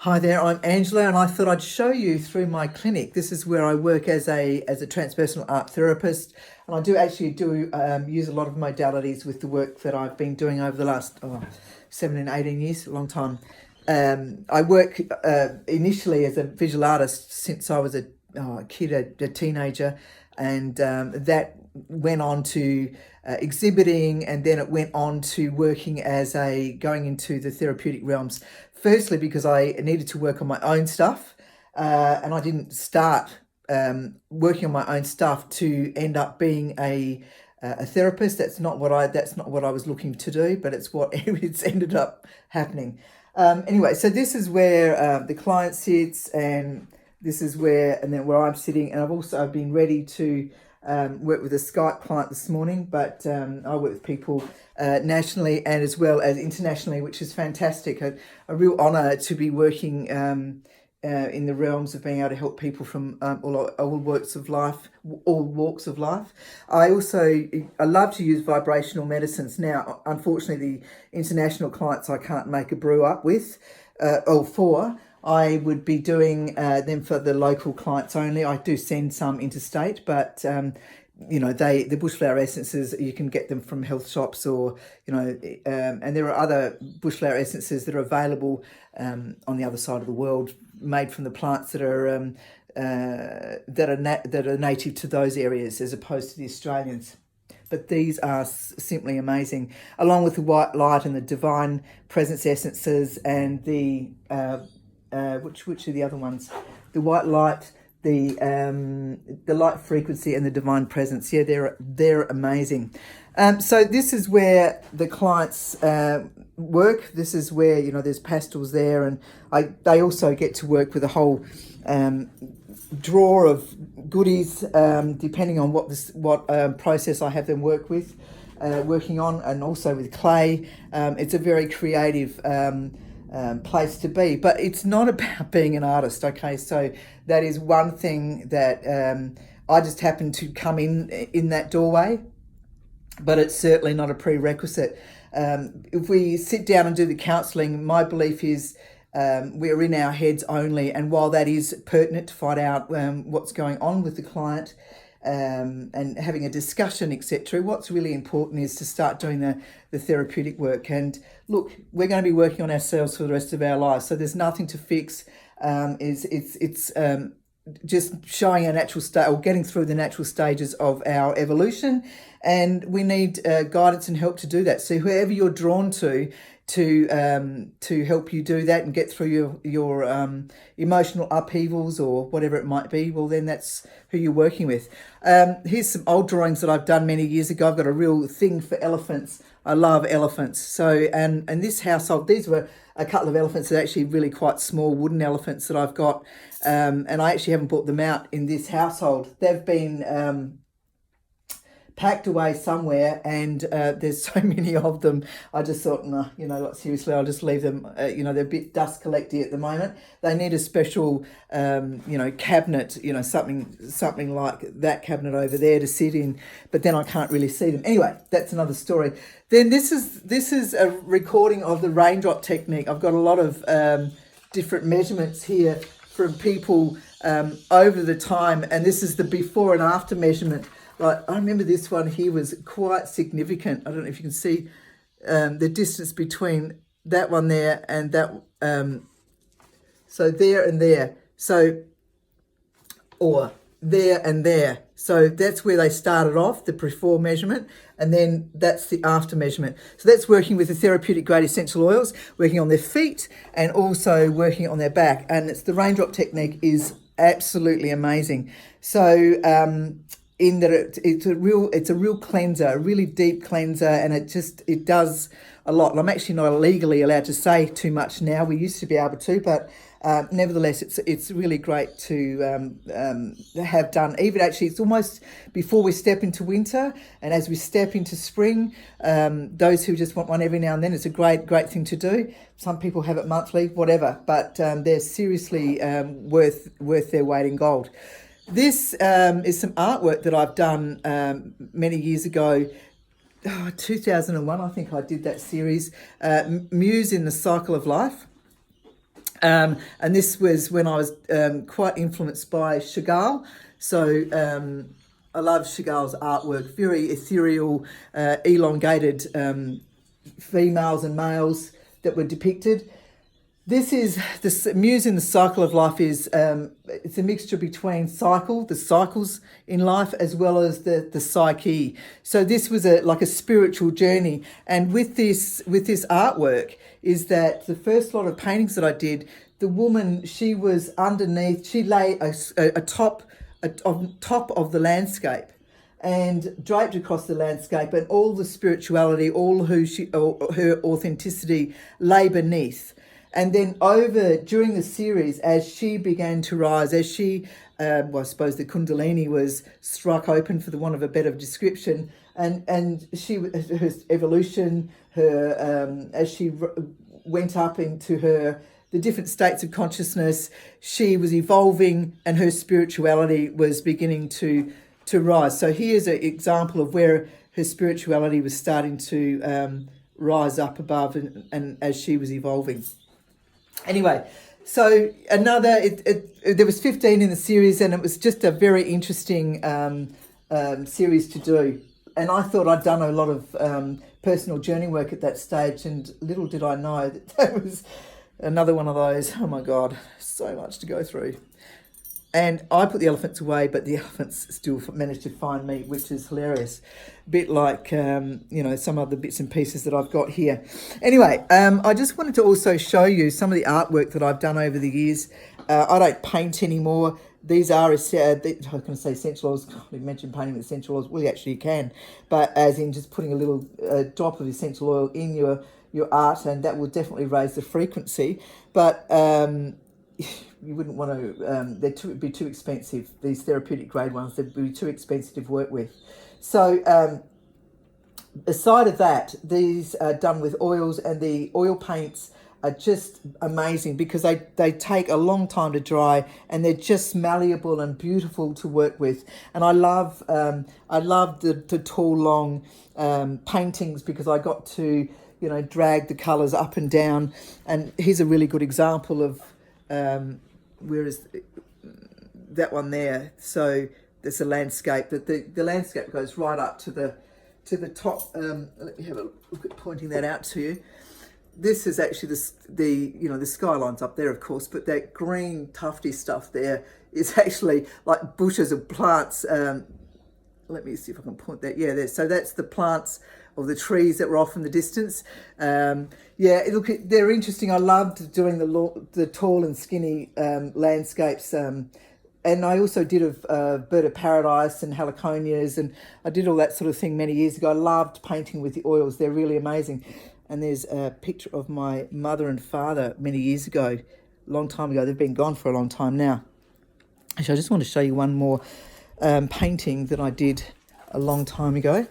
Hi there, I'm Angela, and I thought I'd show you through my clinic. This is where I work as a transpersonal art therapist, and I do actually use a lot of modalities with the work that I've been doing over the last 18 years, a long time. I work initially as a visual artist since I was a kid, a teenager, and that went on to exhibiting, and then it went on to working as going into the therapeutic realms. Firstly, because I needed to work on my own stuff, and I didn't start working on my own stuff to end up being a therapist. That's not what I was looking to do, but it's what it's ended up happening. Anyway, so this is where the client sits, and this is where I'm sitting, and I've been ready to work with a Skype client this morning, but I work with people nationally and as well as internationally, which is fantastic. A real honour to be working in the realms of being able to help people from all walks of life. I love to use vibrational medicines. Now, unfortunately, the international clients I can't make a brew up with or for. I would be doing them for the local clients only. I do send some interstate, but the bushflower essences, you can get them from health shops, or and there are other bushflower essences that are available on the other side of the world, made from the plants that are native to those areas, as opposed to the Australians. But these are simply amazing, along with the white light and the divine presence essences, and the which are the other ones? The white light, the light frequency, and the divine presence. Yeah, they're amazing. So this is where the clients work. This is where there's pastels there, and they also get to work with a whole drawer of goodies, depending on what process I have them working on, and also with clay. It's a very creative place to be, but it's not about being an artist. Okay, so that is one thing that I just happen to come in that doorway, but it's certainly not a prerequisite. If we sit down and do the counselling, my belief is we're in our heads only, and while that is pertinent to find out what's going on with the client, and having a discussion, etc., what's really important is to start doing the therapeutic work. And look, we're going to be working on ourselves for the rest of our lives, so there's nothing to fix. It's just showing a natural state, or getting through the natural stages of our evolution, and we need guidance and help to do that. So whoever you're drawn to help you do that and get through your emotional upheavals or whatever it might be, well, then that's who you're working with. Here's some old drawings that I've done many years ago. I've got a real thing for elephants. I love elephants. So, and this household, these were a couple of elephants that are actually really quite small wooden elephants that I've got, and I actually haven't brought them out in this household. They've been packed away somewhere, and there's so many of them. I just thought, no, seriously, I'll just leave them. They're a bit dust collecty at the moment. They need a special, cabinet, something like that cabinet over there to sit in. But then I can't really see them. Anyway, that's another story. Then this is a recording of the raindrop technique. I've got a lot of different measurements here from people over the time, and this is the before and after measurement. Right, I remember this one here was quite significant. I don't know if you can see the distance between that one there and that. So there and there. So, or there and there. So that's where they started off, the before measurement, and then that's the after measurement. So that's working with the therapeutic grade essential oils, working on their feet and also working on their back. And it's the raindrop technique is absolutely amazing. So, in that it's a real cleanser, a really deep cleanser, and it does a lot. And I'm actually not legally allowed to say too much now. We used to be able to, but nevertheless, it's really great to have done. Even actually, it's almost before we step into winter, and as we step into spring. Those who just want one every now and then, it's a great thing to do. Some people have it monthly, whatever, but they're seriously worth their weight in gold. This is some artwork that I've done many years ago. 2001, I think I did that series, Muse in the Cycle of Life. And this was when I was quite influenced by Chagall. So I love Chagall's artwork, very ethereal, elongated females and males that were depicted. This is the Muse in the Cycle of Life is it's a mixture between the cycles in life, as well as the psyche. So this was like a spiritual journey. And with this artwork is that the first lot of paintings that I did, the woman, she was underneath, she lay on top of the landscape and draped across the landscape, and all the spirituality, all her authenticity lay beneath. And then during the series, as she began to rise, as she, I suppose the Kundalini was struck open, for the want of a better description, and her evolution, as she went up into the different states of consciousness, she was evolving, and her spirituality was beginning to rise. So here's an example of where her spirituality was starting to rise up above, and as she was evolving. Anyway, so there was 15 in the series, and it was just a very interesting series to do. And I thought I'd done a lot of personal journey work at that stage, and little did I know that was another one of those, oh my God, so much to go through. And I put the elephants away, but the elephants still managed to find me, which is hilarious. A bit like, some other bits and pieces that I've got here. Anyway, I just wanted to also show you some of the artwork that I've done over the years. I don't paint anymore. These are, I was going to say essential oils. We mentioned painting with essential oils. Well, you actually can. But as in just putting a little drop of essential oil in your art, and that will definitely raise the frequency. But you wouldn't want to, it'd be too expensive. These therapeutic grade ones, they'd be too expensive to work with. So aside of that, these are done with oils, and the oil paints are just amazing because they take a long time to dry, and they're just malleable and beautiful to work with. And I love the tall, long paintings because I got to, drag the colours up and down. And here's a really good example of where is that one there? So there's a landscape that the landscape goes right up to the top. Let me have a look at pointing that out to you. This is actually the skyline's up there, of course, but that green tufty stuff there is actually like bushes of plants. Let me see if I can point that. Yeah, there. So that's the plants or the trees that were off in the distance. Look, they're interesting. I loved doing the tall and skinny landscapes. And I also did a bird of paradise and heliconias, and I did all that sort of thing many years ago. I loved painting with the oils. They're really amazing. And there's a picture of my mother and father many years ago, a long time ago. They've been gone for a long time now. Actually, I just want to show you one more painting that I did a long time ago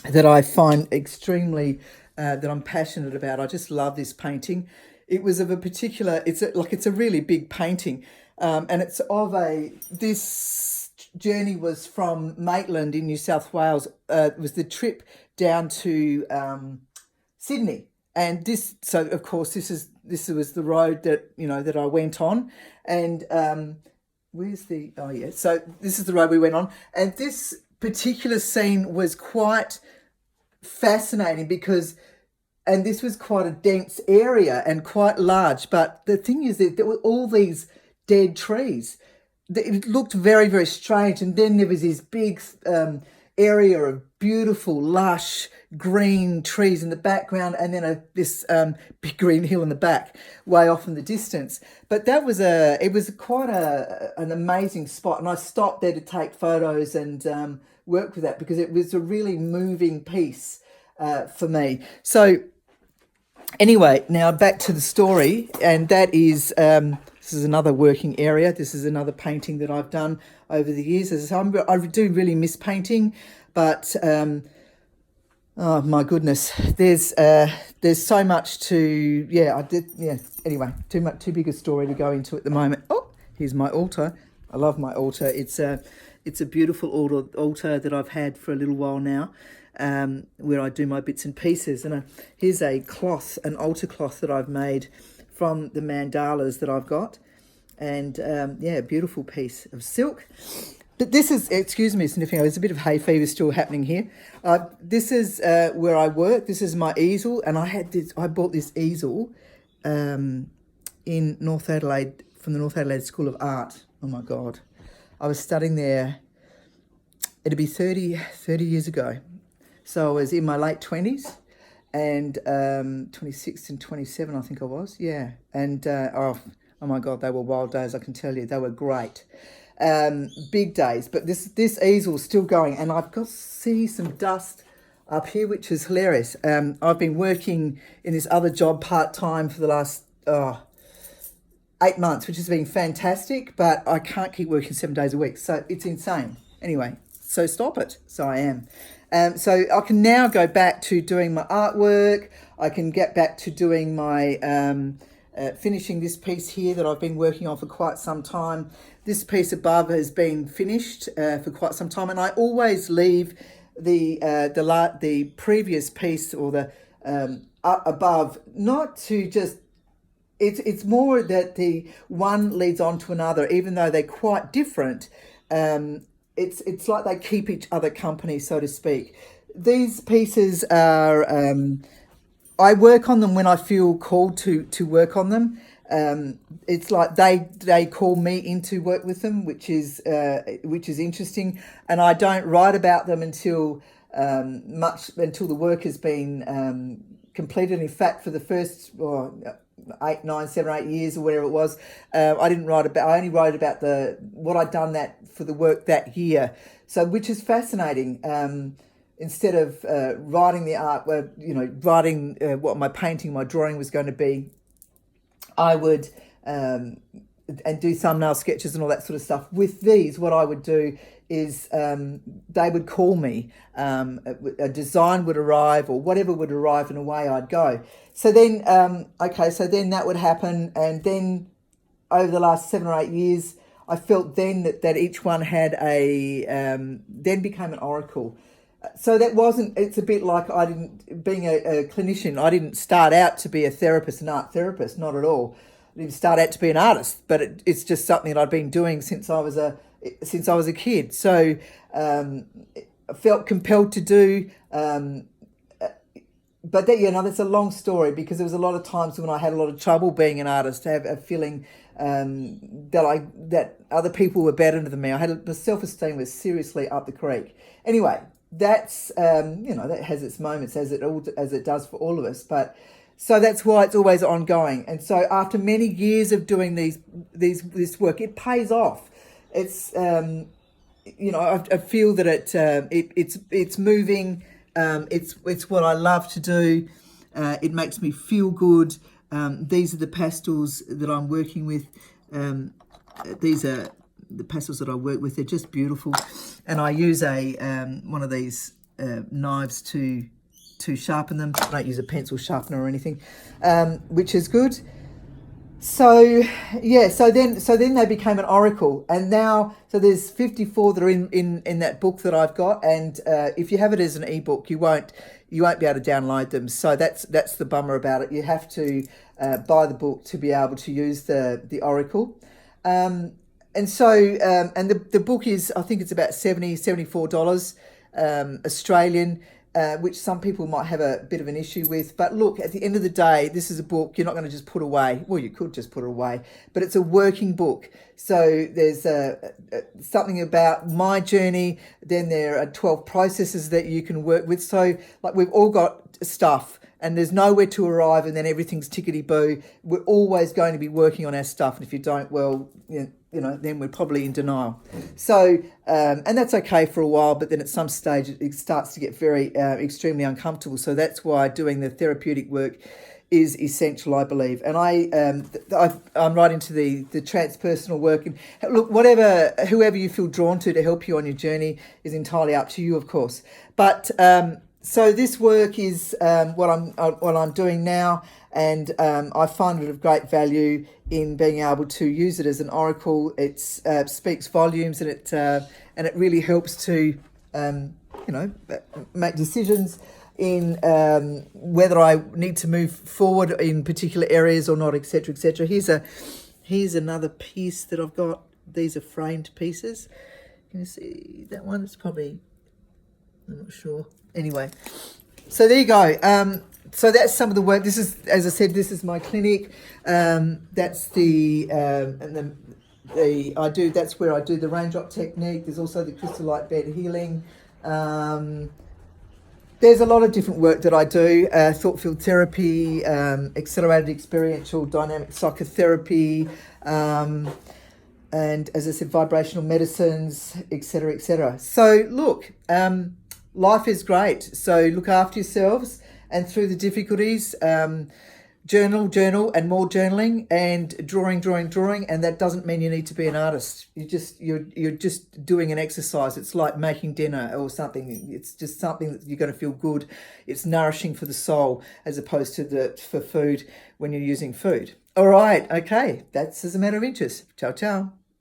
that I find extremely, that I'm passionate about. I just love this painting. It was of a particular, it's a really big painting. And it's this journey was from Maitland in New South Wales. It was the trip down to Sydney. And so of course, this was the road that I went on. And so this is the road we went on. And this particular scene was quite fascinating because, and this was quite a dense area and quite large, but the thing is that there were all these dead trees. It looked very, very strange. And then there was this big area of beautiful, lush, green trees in the background, and then this big green hill in the back, way off in the distance. But it was quite an amazing spot, and I stopped there to take photos and work with that because it was a really moving piece for me. So anyway, now back to the story, and that is this is another working area. This is another painting that I've done over the years. I do really miss painting, but oh my goodness, there's so much to Anyway, too big a story to go into at the moment. Oh, here's my altar. I love my altar. It's a beautiful altar that I've had for a little while now. where I do my bits and pieces. And here's a cloth, an altar cloth that I've made from the mandalas that I've got. And yeah, beautiful piece of silk. But this is, excuse me, sniffing, there's a bit of hay fever still happening here. This is where I work. This is my easel, and I bought this easel in North Adelaide, from the North Adelaide School of Art. Oh my God. I was studying there, it'd be 30 years ago. So I was in my late 20s, and 26 and 27, I think I was, yeah. And oh my God, they were wild days, I can tell you. They were great. Big days, but this easel's still going, and I've got to see some dust up here, which is hilarious. I've been working in this other job part-time for the last 8 months, which has been fantastic, but I can't keep working 7 days a week, so it's insane. Anyway, so stop it. So I am. So I can now go back to doing my artwork. I can get back to doing my finishing this piece here that I've been working on for quite some time. This piece above has been finished for quite some time, and I always leave the previous piece or the up above, not to just. It's more that the one leads on to another, even though they're quite different. It's like they keep each other company, so to speak. These pieces are. I work on them when I feel called to work on them. It's like they call me in to work with them, which is interesting, and I don't write about them until the work has been completed. In fact, for the first 8, 9, 7, 8 years or whatever it was, I only wrote about what I'd done for the work that year. So, which is fascinating. Instead of writing the art, writing what my painting, my drawing was going to be, I would and do thumbnail sketches and all that sort of stuff. With these, what I would do is they would call me, a design would arrive or whatever would arrive, and away I'd go. So then, so then that would happen, and then over the last 7 or 8 years, I felt then that each one had then became an oracle. So that wasn't, it's a bit like being a clinician, I didn't start out to be a therapist, an art therapist, not at all. I didn't start out to be an artist, but it's just something that I've been doing since I was a kid. So I felt compelled to do, but that's a long story, because there was a lot of times when I had a lot of trouble being an artist, to have a feeling that other people were better than me. The self-esteem was seriously up the creek. Anyway, that's that has its moments, as it does for all of us, but so that's why it's always ongoing. And so after many years of doing this work, it pays off. It's I feel that it's moving. It's what I love to do. It makes me feel good. These are the pastels that I'm working with. These are the pastels that I work with. They're just beautiful, and I use one of these knives to sharpen them. I don't use a pencil sharpener or anything, which is good. So yeah, so then they became an oracle, and now there's 54 that are in that book that I've got, and if you have it as an ebook, you won't be able to download them. So that's the bummer about it. You have to buy the book to be able to use the oracle. And the book is, I think it's about $74 Australian, which some people might have a bit of an issue with. But look, at the end of the day, this is a book you're not going to just put away. Well, you could just put it away, but it's a working book. So there's something about my journey. Then there are 12 processes that you can work with. So like, we've all got stuff, and there's nowhere to arrive, and then everything's tickety-boo. We're always going to be working on our stuff, and if you don't, well, then we're probably in denial. So, and that's okay for a while, but then at some stage it starts to get very extremely uncomfortable. So that's why doing the therapeutic work is essential, I believe. And I'm right into the transpersonal work. And look, whoever you feel drawn to help you on your journey is entirely up to you, of course. But so this work is what I'm doing now, and I find it of great value in being able to use it as an oracle. It speaks volumes, and it really helps to make decisions in whether I need to move forward in particular areas or not, etc., etc. Here's another piece that I've got. These are framed pieces. Can you see that one? It's probably, I'm not sure. Anyway, so there you go. So that's some of the work. This is, as I said, this is my clinic. That's that's where I do the raindrop technique. There's also the crystal light bed healing. There's a lot of different work that I do, thought field therapy, accelerated experiential dynamic psychotherapy, and as I said, vibrational medicines, etc., etc. So look, life is great. So look after yourselves, and through the difficulties, journal, and more journaling, and drawing. And that doesn't mean you need to be an artist. You're just doing an exercise. It's like making dinner or something. It's just something that you're going to feel good. It's nourishing for the soul as opposed to for food when you're using food. All right, okay, that's as a matter of interest. Ciao, ciao.